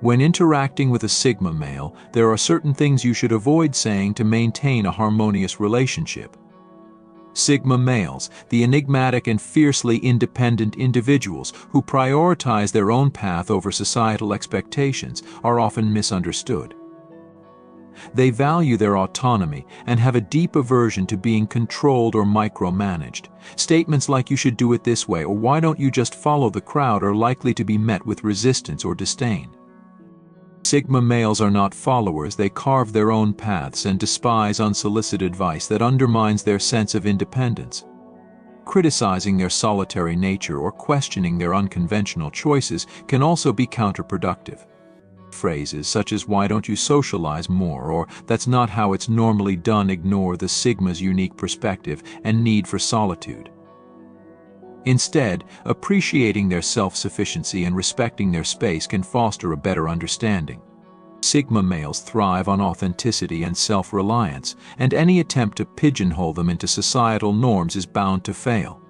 When interacting with a Sigma male, there are certain things you should avoid saying to maintain a harmonious relationship. Sigma males, the enigmatic and fiercely independent individuals who prioritize their own path over societal expectations, are often misunderstood. They value their autonomy and have a deep aversion to being controlled or micromanaged. Statements like "you should do it this way" or "why don't you just follow the crowd" are likely to be met with resistance or disdain. Sigma males are not followers. They carve their own paths and despise unsolicited advice that undermines their sense of independence. Criticizing their solitary nature or questioning their unconventional choices can also be counterproductive. Phrases such as "why don't you socialize more" or "that's not how it's normally done" ignore the Sigma's unique perspective and need for solitude. Instead, appreciating their self-sufficiency and respecting their space can foster a better understanding. Sigma males thrive on authenticity and self-reliance, and any attempt to pigeonhole them into societal norms is bound to fail.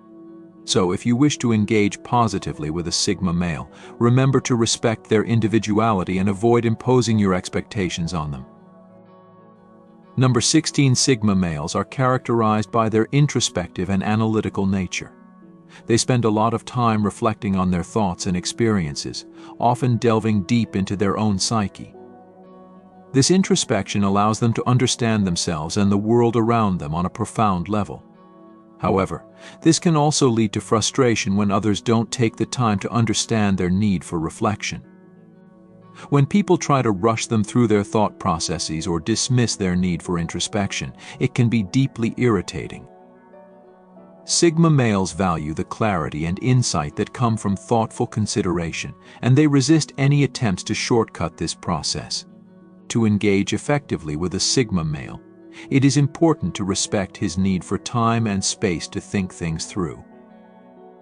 So, if you wish to engage positively with a Sigma male, remember to respect their individuality and avoid imposing your expectations on them. Number 16. Sigma males are characterized by their introspective and analytical nature. They spend a lot of time reflecting on their thoughts and experiences, often delving deep into their own psyche. This introspection allows them to understand themselves and the world around them on a profound level. However, this can also lead to frustration when others don't take the time to understand their need for reflection. When people try to rush them through their thought processes or dismiss their need for introspection, it can be deeply irritating. Sigma males value the clarity and insight that come from thoughtful consideration, and they resist any attempts to shortcut this process. To engage effectively with a Sigma male, it is important to respect his need for time and space to think things through.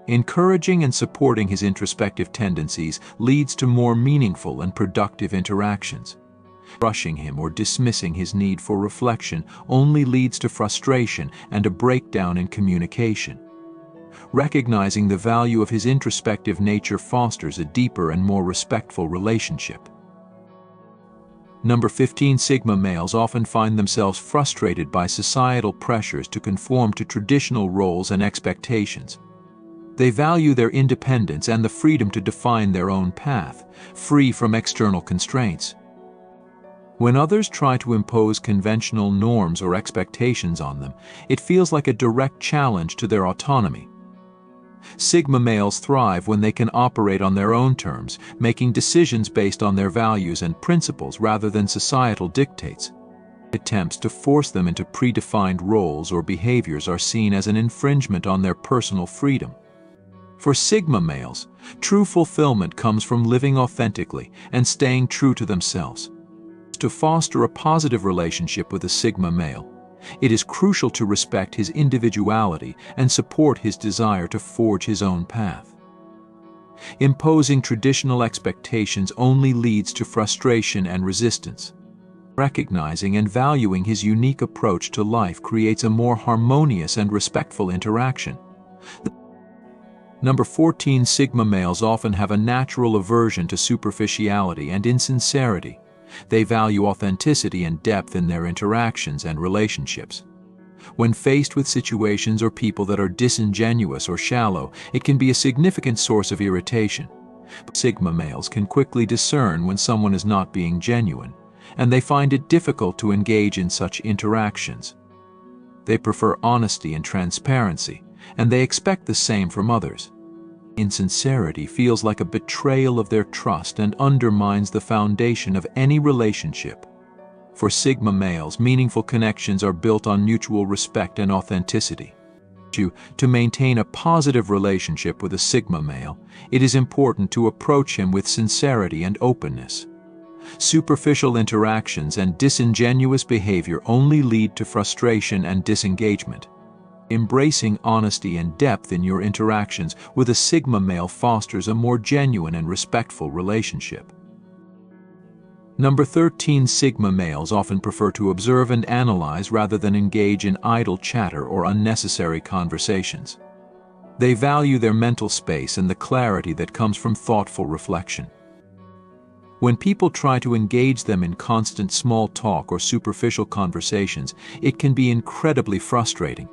Encouraging and supporting his introspective tendencies leads to more meaningful and productive interactions. Rushing him or dismissing his need for reflection only leads to frustration and a breakdown in communication. Recognizing the value of his introspective nature fosters a deeper and more respectful relationship. Number 15. Sigma males often find themselves frustrated by societal pressures to conform to traditional roles and expectations. They value their independence and the freedom to define their own path, free from external constraints. When others try to impose conventional norms or expectations on them, it feels like a direct challenge to their autonomy. Sigma males thrive when they can operate on their own terms, making decisions based on their values and principles rather than societal dictates. Attempts to force them into predefined roles or behaviors are seen as an infringement on their personal freedom. For Sigma males, true fulfillment comes from living authentically and staying true to themselves. To foster a positive relationship with a Sigma male, it is crucial to respect his individuality and support his desire to forge his own path. Imposing traditional expectations only leads to frustration and resistance. Recognizing and valuing his unique approach to life creates a more harmonious and respectful interaction. Number 14. Sigma males often have a natural aversion to superficiality and insincerity. They value authenticity and depth in their interactions and relationships. When faced with situations or people that are disingenuous or shallow, it can be a significant source of irritation. Sigma males can quickly discern when someone is not being genuine, and they find it difficult to engage in such interactions. They prefer honesty and transparency, and they expect the same from others. Insincerity feels like a betrayal of their trust and undermines the foundation of any relationship. For Sigma males, meaningful connections are built on mutual respect and authenticity. To maintain a positive relationship with a Sigma male, it is important to approach him with sincerity and openness. Superficial interactions and disingenuous behavior only lead to frustration and disengagement. Embracing honesty and depth in your interactions with a Sigma male fosters a more genuine and respectful relationship. Number 13. Sigma males often prefer to observe and analyze rather than engage in idle chatter or unnecessary conversations. They value their mental space and the clarity that comes from thoughtful reflection. When people try to engage them in constant small talk or superficial conversations, it can be incredibly frustrating.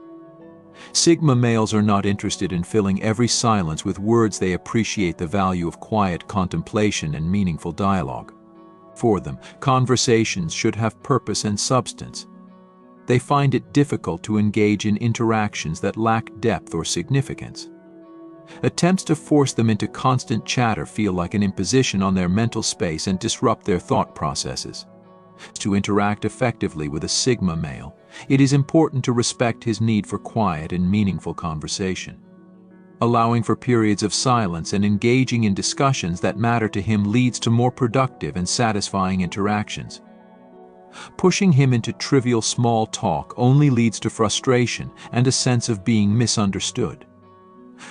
Sigma males are not interested in filling every silence with words. They appreciate the value of quiet contemplation and meaningful dialogue. For them, conversations should have purpose and substance. They find it difficult to engage in interactions that lack depth or significance. Attempts to force them into constant chatter feel like an imposition on their mental space and disrupt their thought processes. To interact effectively with a Sigma male, it is important to respect his need for quiet and meaningful conversation. Allowing for periods of silence and engaging in discussions that matter to him leads to more productive and satisfying interactions. Pushing him into trivial small talk only leads to frustration and a sense of being misunderstood.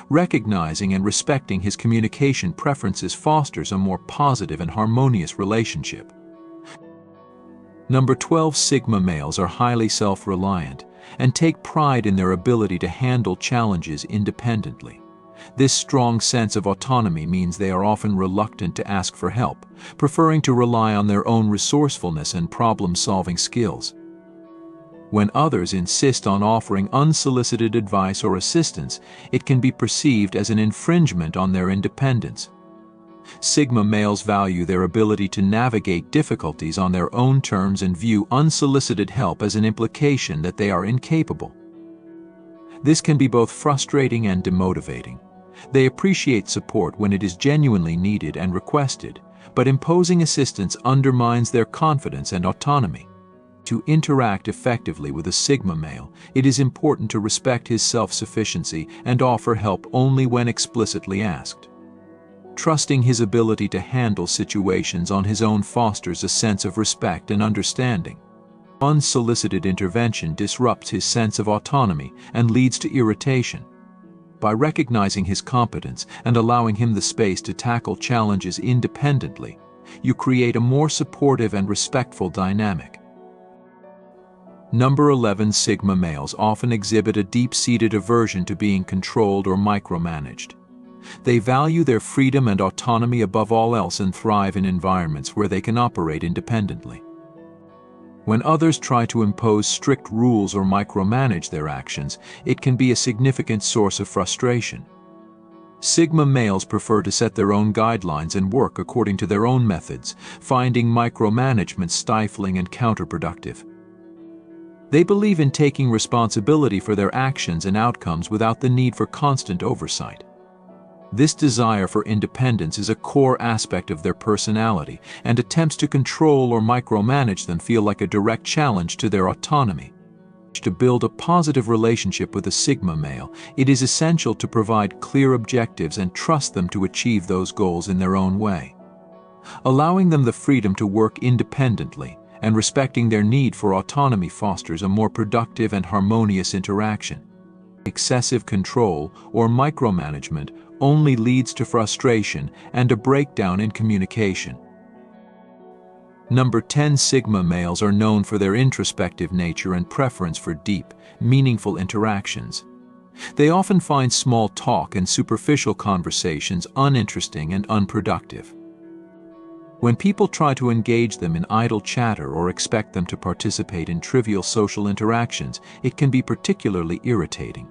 Recognizing and respecting his communication preferences fosters a more positive and harmonious relationship. Number 12. Sigma males are highly self-reliant and take pride in their ability to handle challenges independently. This strong sense of autonomy means they are often reluctant to ask for help, preferring to rely on their own resourcefulness and problem-solving skills. When others insist on offering unsolicited advice or assistance, it can be perceived as an infringement on their independence. Sigma males value their ability to navigate difficulties on their own terms and view unsolicited help as an implication that they are incapable. This can be both frustrating and demotivating. They appreciate support when it is genuinely needed and requested, but imposing assistance undermines their confidence and autonomy. To interact effectively with a Sigma male, it is important to respect his self-sufficiency and offer help only when explicitly asked. Trusting his ability to handle situations on his own fosters a sense of respect and understanding. Unsolicited intervention disrupts his sense of autonomy and leads to irritation. By recognizing his competence and allowing him the space to tackle challenges independently, you create a more supportive and respectful dynamic. Number 11. Sigma males often exhibit a deep-seated aversion to being controlled or micromanaged. They value their freedom and autonomy above all else and thrive in environments where they can operate independently. When others try to impose strict rules or micromanage their actions, it can be a significant source of frustration. Sigma males prefer to set their own guidelines and work according to their own methods, finding micromanagement stifling and counterproductive. They believe in taking responsibility for their actions and outcomes without the need for constant oversight. This desire for independence is a core aspect of their personality, and attempts to control or micromanage them feel like a direct challenge to their autonomy. To build a positive relationship with a Sigma male, it is essential to provide clear objectives and trust them to achieve those goals in their own way. Allowing them the freedom to work independently and respecting their need for autonomy fosters a more productive and harmonious interaction. Excessive control or micromanagement only leads to frustration and a breakdown in communication. Number 10. Sigma males are known for their introspective nature and preference for deep, meaningful interactions. They often find small talk and superficial conversations uninteresting and unproductive. When people try to engage them in idle chatter or expect them to participate in trivial social interactions, it can be particularly irritating.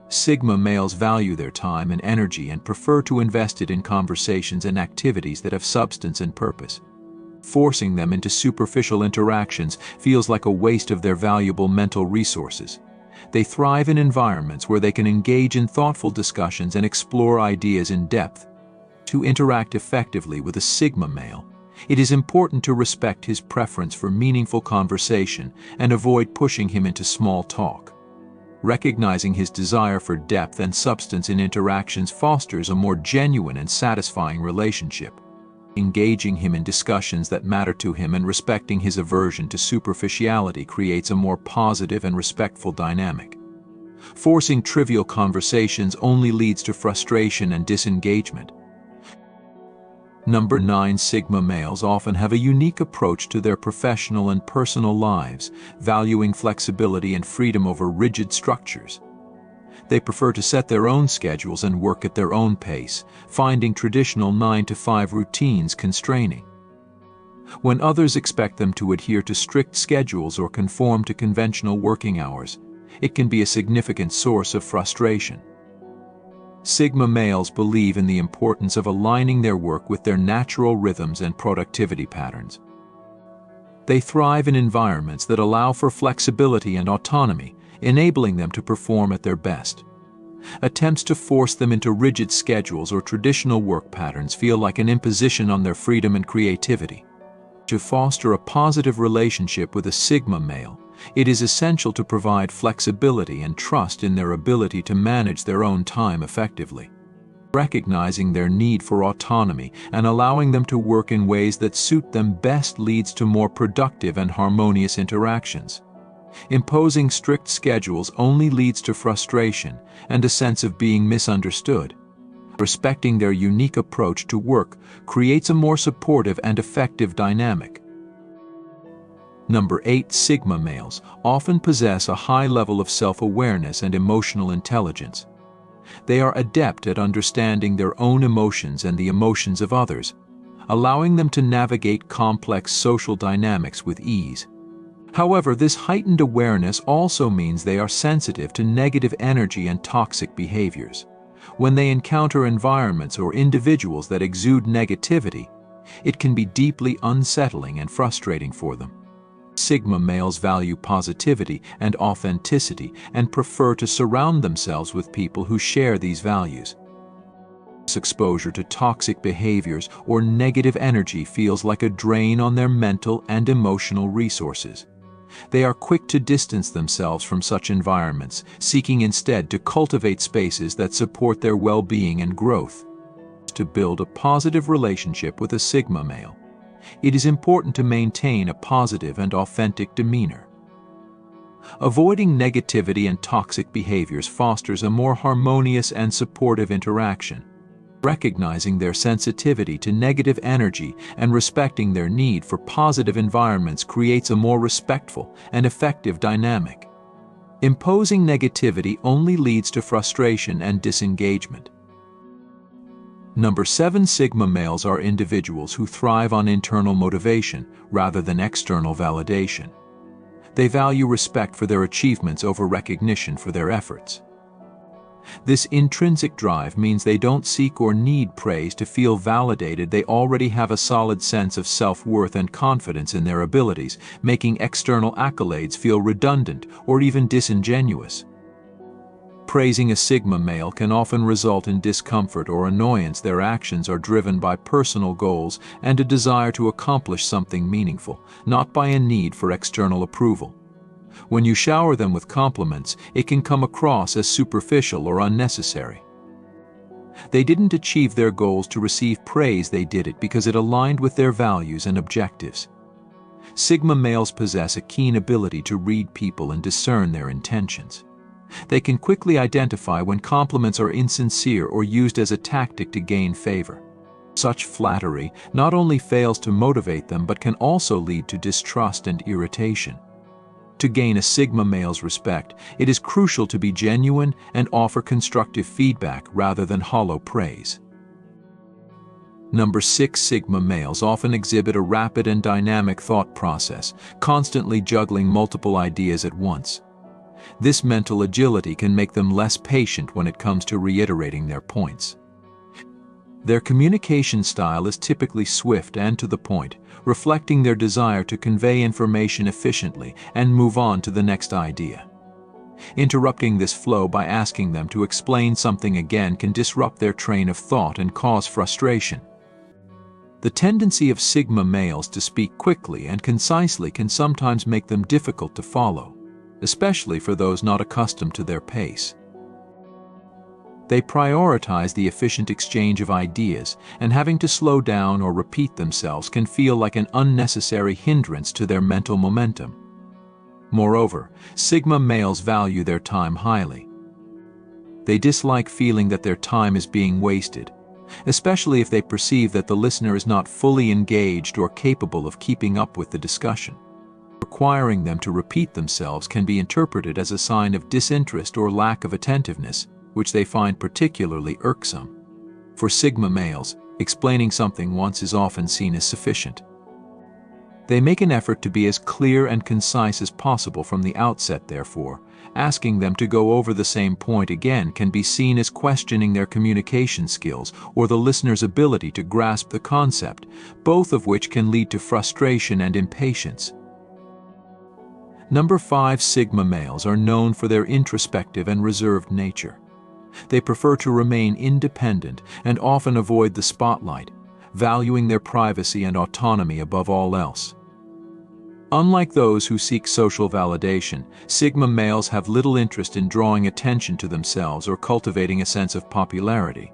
Sigma males value their time and energy and prefer to invest it in conversations and activities that have substance and purpose. Forcing them into superficial interactions feels like a waste of their valuable mental resources. They thrive in environments where they can engage in thoughtful discussions and explore ideas in depth. To interact effectively with a Sigma male, it is important to respect his preference for meaningful conversation and avoid pushing him into small talk. Recognizing his desire for depth and substance in interactions fosters a more genuine and satisfying relationship. Engaging him in discussions that matter to him and respecting his aversion to superficiality creates a more positive and respectful dynamic. Forcing trivial conversations only leads to frustration and disengagement. Number 9. Sigma males often have a unique approach to their professional and personal lives, valuing flexibility and freedom over rigid structures. They prefer to set their own schedules and work at their own pace, finding traditional 9-to-5 routines constraining. When others expect them to adhere to strict schedules or conform to conventional working hours, it can be a significant source of frustration. Sigma males believe in the importance of aligning their work with their natural rhythms and productivity patterns. They thrive in environments that allow for flexibility and autonomy, enabling them to perform at their best. Attempts to force them into rigid schedules or traditional work patterns feel like an imposition on their freedom and creativity. To foster a positive relationship with a Sigma male, it is essential to provide flexibility and trust in their ability to manage their own time effectively. Recognizing their need for autonomy and allowing them to work in ways that suit them best leads to more productive and harmonious interactions. Imposing strict schedules only leads to frustration and a sense of being misunderstood. Respecting their unique approach to work creates a more supportive and effective dynamic. Number 8. Sigma males often possess a high level of self-awareness and emotional intelligence. They are adept at understanding their own emotions and the emotions of others, allowing them to navigate complex social dynamics with ease. However, this heightened awareness also means they are sensitive to negative energy and toxic behaviors. When they encounter environments or individuals that exude negativity, it can be deeply unsettling and frustrating for them. Sigma males value positivity and authenticity and prefer to surround themselves with people who share these values. Exposure to toxic behaviors or negative energy feels like a drain on their mental and emotional resources. They are quick to distance themselves from such environments, seeking instead to cultivate spaces that support their well-being and growth. To build a positive relationship with a Sigma male, it is important to maintain a positive and authentic demeanor. Avoiding negativity and toxic behaviors fosters a more harmonious and supportive interaction. Recognizing their sensitivity to negative energy and respecting their need for positive environments creates a more respectful and effective dynamic. Imposing negativity only leads to frustration and disengagement. Number 7. Sigma males are individuals who thrive on internal motivation rather than external validation. They value respect for their achievements over recognition for their efforts. This intrinsic drive means they don't seek or need praise to feel validated. They already have a solid sense of self-worth and confidence in their abilities, making external accolades feel redundant or even disingenuous. Praising a Sigma male can often result in discomfort or annoyance. Their actions are driven by personal goals and a desire to accomplish something meaningful, not by a need for external approval. When you shower them with compliments, it can come across as superficial or unnecessary. They didn't achieve their goals to receive praise, they did it because it aligned with their values and objectives. Sigma males possess a keen ability to read people and discern their intentions. They can quickly identify when compliments are insincere or used as a tactic to gain favor. Such flattery not only fails to motivate them but can also lead to distrust and irritation. To gain a Sigma male's respect, it is crucial to be genuine and offer constructive feedback rather than hollow praise. Number 6. Sigma males often exhibit a rapid and dynamic thought process, constantly juggling multiple ideas at once. This mental agility can make them less patient when it comes to reiterating their points. Their communication style is typically swift and to the point, reflecting their desire to convey information efficiently and move on to the next idea. Interrupting this flow by asking them to explain something again can disrupt their train of thought and cause frustration. The tendency of Sigma males to speak quickly and concisely can sometimes make them difficult to follow, especially for those not accustomed to their pace. They prioritize the efficient exchange of ideas, and having to slow down or repeat themselves can feel like an unnecessary hindrance to their mental momentum. Moreover, Sigma males value their time highly. They dislike feeling that their time is being wasted, especially if they perceive that the listener is not fully engaged or capable of keeping up with the discussion. Requiring them to repeat themselves can be interpreted as a sign of disinterest or lack of attentiveness, which they find particularly irksome. For Sigma males, explaining something once is often seen as sufficient. They make an effort to be as clear and concise as possible from the outset, therefore. Asking them to go over the same point again can be seen as questioning their communication skills or the listener's ability to grasp the concept, both of which can lead to frustration and impatience. Number 5, Sigma males are known for their introspective and reserved nature. They prefer to remain independent and often avoid the spotlight, valuing their privacy and autonomy above all else. Unlike those who seek social validation, Sigma males have little interest in drawing attention to themselves or cultivating a sense of popularity.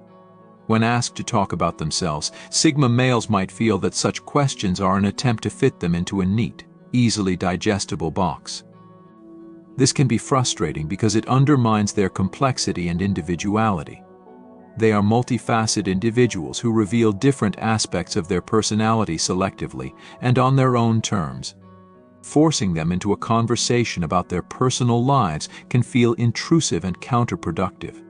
When asked to talk about themselves, Sigma males might feel that such questions are an attempt to fit them into a neat, easily digestible box. This can be frustrating because it undermines their complexity and individuality. They are multifaceted individuals who reveal different aspects of their personality selectively and on their own terms. Forcing them into a conversation about their personal lives can feel intrusive and counterproductive.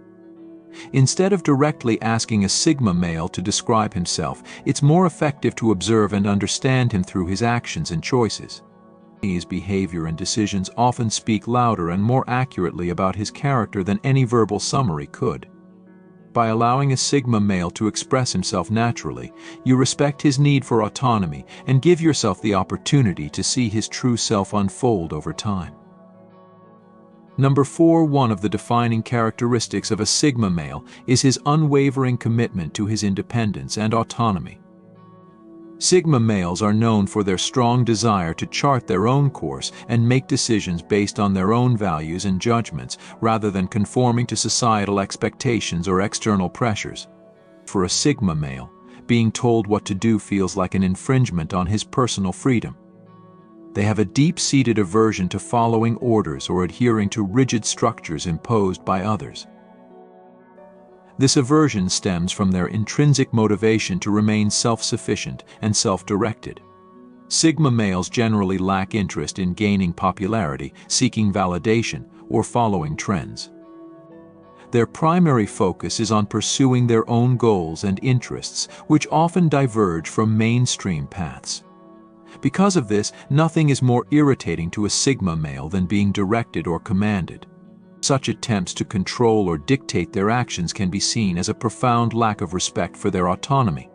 Instead of directly asking a Sigma male to describe himself, it's more effective to observe and understand him through his actions and choices. His behavior and decisions often speak louder and more accurately about his character than any verbal summary could. By allowing a Sigma male to express himself naturally, you respect his need for autonomy and give yourself the opportunity to see his true self unfold over time. Number 4, one of the defining characteristics of a Sigma male is his unwavering commitment to his independence and autonomy. Sigma males are known for their strong desire to chart their own course and make decisions based on their own values and judgments, rather than conforming to societal expectations or external pressures. For a Sigma male, being told what to do feels like an infringement on his personal freedom. They have a deep-seated aversion to following orders or adhering to rigid structures imposed by others. This aversion stems from their intrinsic motivation to remain self-sufficient and self-directed. Sigma males generally lack interest in gaining popularity, seeking validation, or following trends. Their primary focus is on pursuing their own goals and interests, which often diverge from mainstream paths. Because of this, nothing is more irritating to a Sigma male than being directed or commanded. Such attempts to control or dictate their actions can be seen as a profound lack of respect for their autonomy.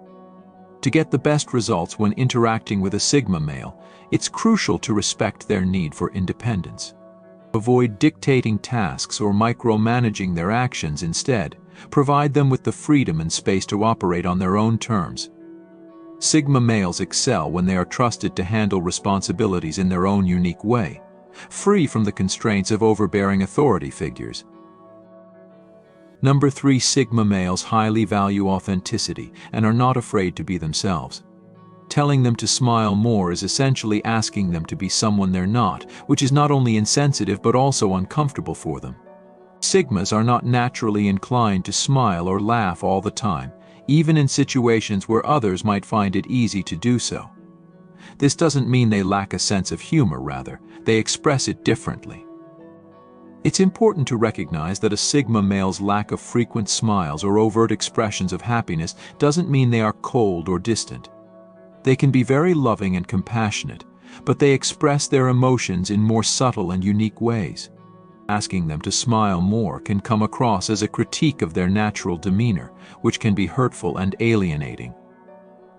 To get the best results when interacting with a Sigma male, it's crucial to respect their need for independence. Avoid dictating tasks or micromanaging their actions. Instead, provide them with the freedom and space to operate on their own terms. Sigma males excel when they are trusted to handle responsibilities in their own unique way, free from the constraints of overbearing authority figures. Number 3, Sigma males highly value authenticity and are not afraid to be themselves. Telling them to smile more is essentially asking them to be someone they're not, which is not only insensitive but also uncomfortable for them. Sigmas are not naturally inclined to smile or laugh all the time, even in situations where others might find it easy to do so. This doesn't mean they lack a sense of humor, rather, they express it differently. It's important to recognize that a Sigma male's lack of frequent smiles or overt expressions of happiness doesn't mean they are cold or distant. They can be very loving and compassionate, but they express their emotions in more subtle and unique ways. Asking them to smile more can come across as a critique of their natural demeanor, which can be hurtful and alienating.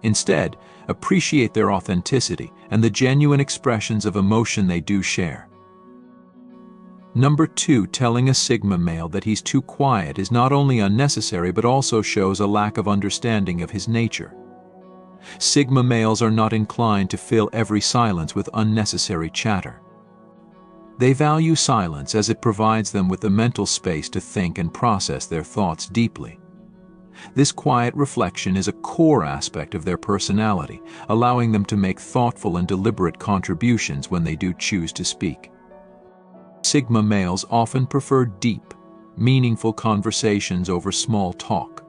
Instead, appreciate their authenticity and the genuine expressions of emotion they do share. Number 2, telling a Sigma male that he's too quiet is not only unnecessary but also shows a lack of understanding of his nature. Sigma males are not inclined to fill every silence with unnecessary chatter. They value silence as it provides them with the mental space to think and process their thoughts deeply. This quiet reflection is a core aspect of their personality, allowing them to make thoughtful and deliberate contributions when they do choose to speak. Sigma males often prefer deep, meaningful conversations over small talk.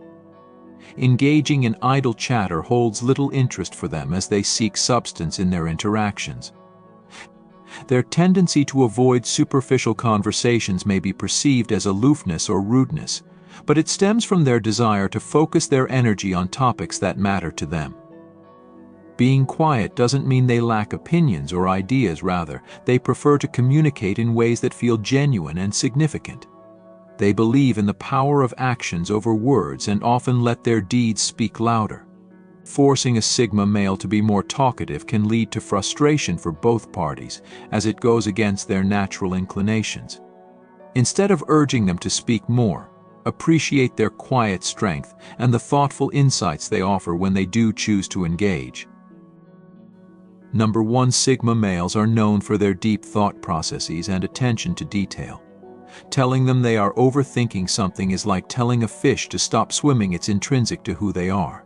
Engaging in idle chatter holds little interest for them as they seek substance in their interactions. Their tendency to avoid superficial conversations may be perceived as aloofness or rudeness, but it stems from their desire to focus their energy on topics that matter to them. Being quiet doesn't mean they lack opinions or ideas, rather, they prefer to communicate in ways that feel genuine and significant. They believe in the power of actions over words and often let their deeds speak louder. Forcing a Sigma male to be more talkative can lead to frustration for both parties, as it goes against their natural inclinations. Instead of urging them to speak more, appreciate their quiet strength and the thoughtful insights they offer when they do choose to engage. Number 1. Sigma males are known for their deep thought processes and attention to detail. Telling them they are overthinking something is like telling a fish to stop swimming. It's intrinsic to who they are.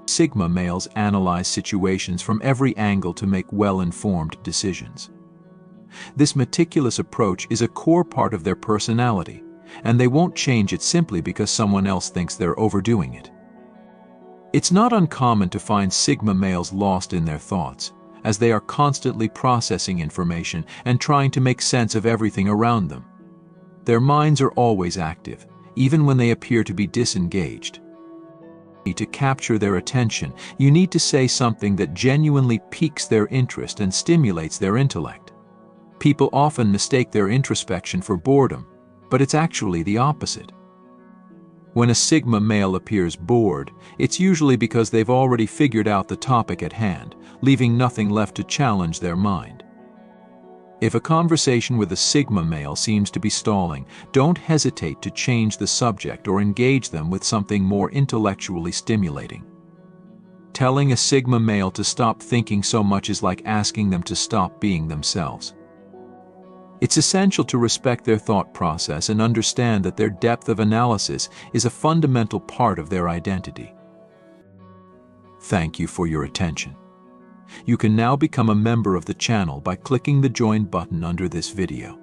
Sigma males analyze situations from every angle to make well-informed decisions. This meticulous approach is a core part of their personality, and they won't change it simply because someone else thinks they're overdoing it. It's not uncommon to find Sigma males lost in their thoughts, as they are constantly processing information and trying to make sense of everything around them. Their minds are always active, even when they appear to be disengaged. To capture their attention, you need to say something that genuinely piques their interest and stimulates their intellect. People often mistake their introspection for boredom, but it's actually the opposite. When a Sigma male appears bored, it's usually because they've already figured out the topic at hand, leaving nothing left to challenge their mind. If a conversation with a Sigma male seems to be stalling, don't hesitate to change the subject or engage them with something more intellectually stimulating. Telling a Sigma male to stop thinking so much is like asking them to stop being themselves. It's essential to respect their thought process and understand that their depth of analysis is a fundamental part of their identity. Thank you for your attention. You can now become a member of the channel by clicking the Join button under this video.